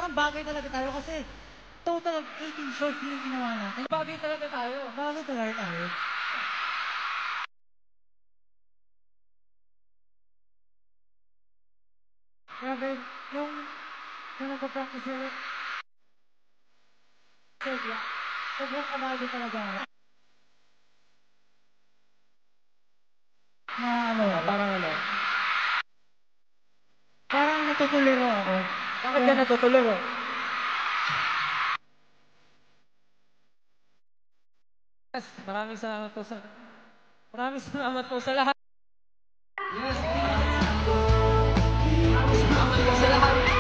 kailangan bagay talaga tayo kasi total of 18 short film ginawa natin. Bagay talaga tayo. Bagay talaga tayo. Grabe, yung nagpa-practice sila, sobrang kabado talaga ako. Na ano, parang natutuliro ako. Bakit ka natutuliro? Yes, maraming salamat po sa lahat. Yes, maraming salamat po sa lahat.